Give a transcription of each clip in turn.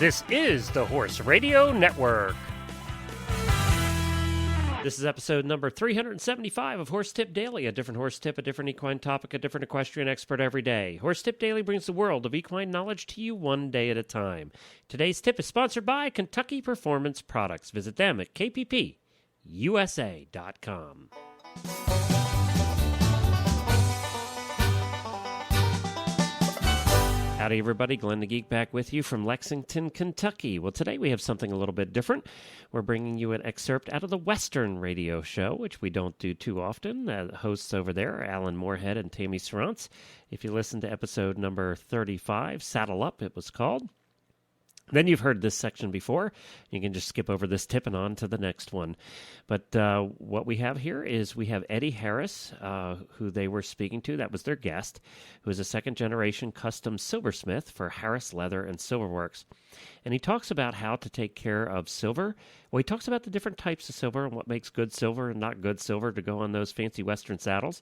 This is the Horse Radio Network. This is episode number 375 of Horse Tip Daily, a different horse tip, a different equine topic, a different equestrian expert every day. Horse Tip Daily brings the world of equine knowledge to you one day at a time. Today's tip is sponsored by Kentucky Performance Products. Visit them at kppusa.com. Howdy, everybody. Glenn the Geek back with you from Lexington, Kentucky. Well, today we have something a little bit different. We're bringing you an excerpt out of the Western Radio Show, which we don't do too often. The hosts over there are Alan Moorhead and Tammy Serrance. If you listen to episode number 35, Saddle Up, it was called. Then you've heard this section before. You can just skip over this tip and on to the next one. But what we have here is we have Eddie Harris, who they were speaking to. That was their guest, who is a second-generation custom silversmith for Harris Leather and Silverworks. And he talks about how to take care of silver. Well, he talks about the different types of silver and what makes good silver and not good silver to go on those fancy Western saddles.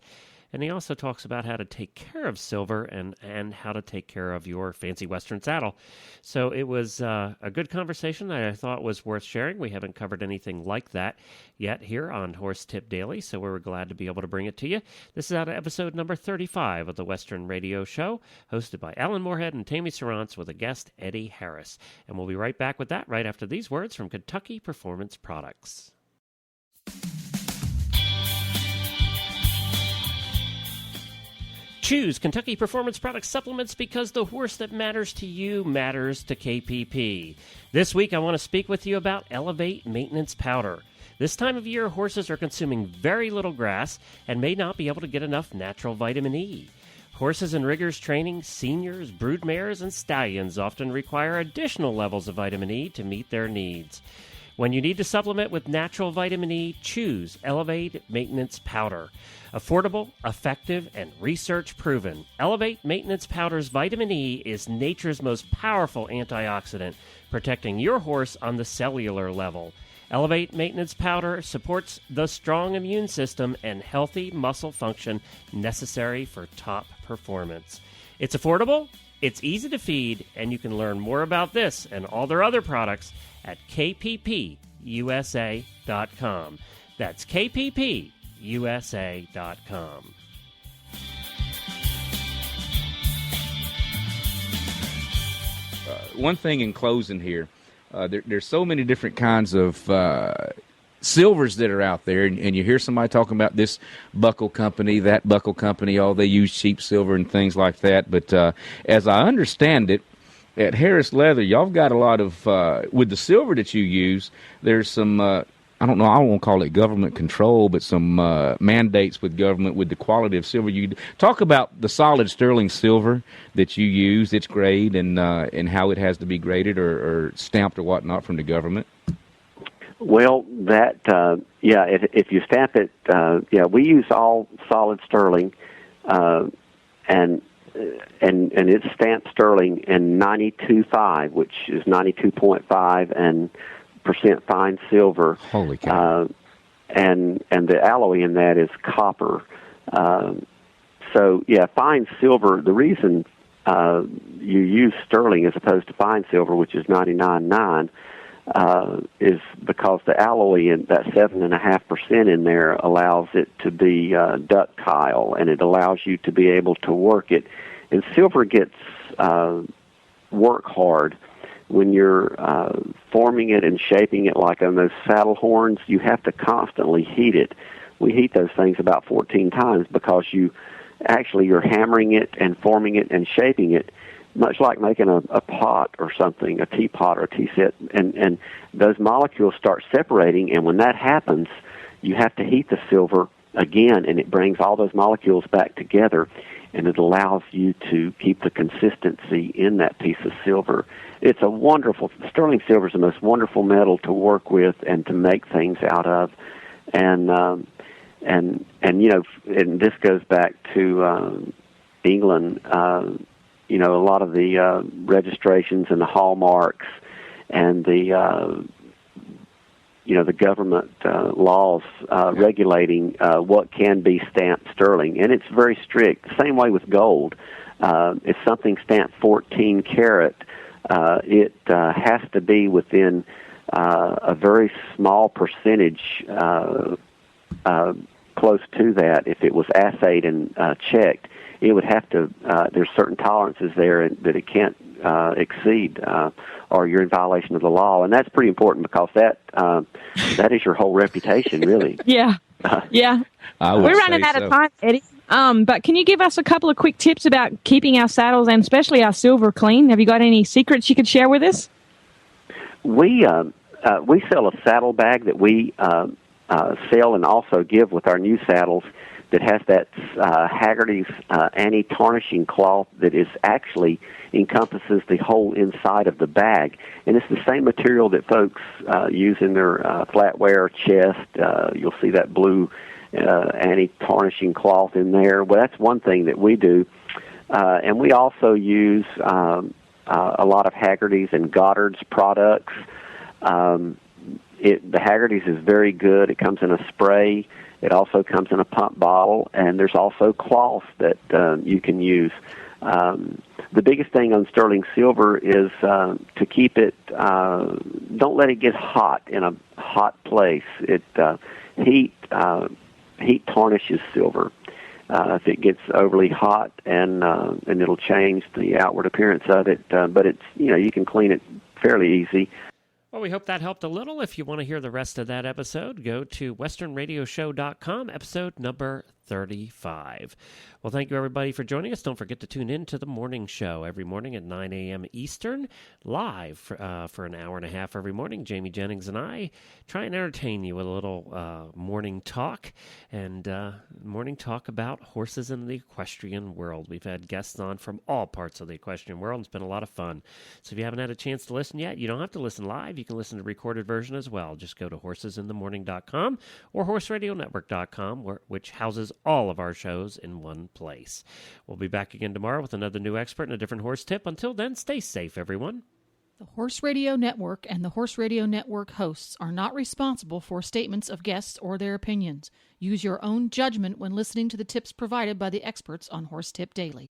And he also talks about how to take care of silver and how to take care of your fancy Western saddle. So it was a good conversation that I thought was worth sharing. We haven't covered anything like that yet here on Horse Tip Daily, so we were glad to be able to bring it to you. This is out of episode number 35 of the Western Radio Show, hosted by Alan Moorhead and Tammy Serrance with a guest, Eddie Harris. And we'll be right back with that right after these words from Kentucky Performance Products. Choose Kentucky Performance Products supplements because the horse that matters to you matters to KPP. This week I want to speak with you about Elevate Maintenance Powder. This time of year, horses are consuming very little grass and may not be able to get enough natural vitamin E. Horses in riggers training, seniors, broodmares, and stallions often require additional levels of vitamin E to meet their needs. When you need to supplement with natural vitamin E, choose Elevate Maintenance Powder. Affordable, effective, and research-proven, Elevate Maintenance Powder's vitamin E is nature's most powerful antioxidant, protecting your horse on the cellular level. Elevate Maintenance Powder supports the strong immune system and healthy muscle function necessary for top performance. It's affordable, it's easy to feed, and you can learn more about this and all their other products at kppusa.com. That's kppusa.com. One thing in closing here, there's so many different kinds of silvers that are out there, and you hear somebody talking about this buckle company, that buckle company, they use cheap silver and things like that. But as I understand it, at Harris Leather, y'all got a lot of, with the silver that you use, there's some, I don't want to call it government control, but some mandates with government with the quality of silver. You talk about the solid sterling silver that you use, its grade, and how it has to be graded or stamped or whatnot from the government. Well, that, if you stamp it, we use all solid sterling, and it's stamped sterling in 92.5, which is 92.5 and percent fine silver. Holy cow! And the alloy in that is copper. Fine silver. The reason you use sterling as opposed to fine silver, which is 99.9, is because the alloy in that 7.5% in there allows it to be ductile, and it allows you to be able to work it. And silver gets work hard when you're forming it and shaping it, like on those saddle horns. You have to constantly heat it. We heat those things about 14 times because you're hammering it and forming it and shaping it, much like making a pot or something, a teapot or a tea set, and those molecules start separating, and when that happens, you have to heat the silver again, and it brings all those molecules back together, and it allows you to keep the consistency in that piece of silver. It's a wonderful, sterling silver is the most wonderful metal to work with and to make things out of, and this goes back to England. A lot of the registrations and the hallmarks and the government laws regulating what can be stamped sterling, and it's very strict. The same way with gold. If something's stamped 14 karat, it has to be within a very small percentage close to that. If it was assayed and checked, it would have to, there's certain tolerances there that it can't exceed, or you're in violation of the law. And that's pretty important because that is your whole reputation, really. Yeah. Yeah. We're running out of time, Eddie. But can you give us a couple of quick tips about keeping our saddles and especially our silver clean? Have you got any secrets you could share with us? We sell a saddle bag that we sell and also give with our new saddles that has that Haggerty's anti-tarnishing cloth that is actually encompasses the whole inside of the bag. And it's the same material that folks use in their flatware chest. You'll see that blue anti-tarnishing cloth in there. Well, that's one thing that we do. And we also use a lot of Haggerty's and Goddard's products. The Haggerty's is very good. It comes in a spray. It also comes in a pump bottle, and there's also cloth that you can use. The biggest thing on sterling silver is to keep it, don't let it get hot in a hot place. Heat tarnishes silver. If it gets overly hot, and it'll change the outward appearance of it. But it's, you can clean it fairly easy. Well, we hope that helped a little. If you want to hear the rest of that episode, go to westernradioshow.com, episode number 35. Well, thank you, everybody, for joining us. Don't forget to tune in to the morning show every morning at 9 a.m. Eastern, live for an hour and a half every morning. Jamie Jennings and I try and entertain you with a little morning talk, and morning talk about horses in the equestrian world. We've had guests on from all parts of the equestrian world, and it's been a lot of fun. So if you haven't had a chance to listen yet, you don't have to listen live. You can listen to the recorded version as well. Just go to horsesinthemorning.com or horseradionetwork.com, which houses all of our shows in one place. We'll be back again tomorrow with another new expert and a different horse tip. Until then, stay safe, everyone. The Horse Radio Network and the Horse Radio Network hosts are not responsible for statements of guests or their opinions. Use your own judgment when listening to the tips provided by the experts on Horse Tip Daily.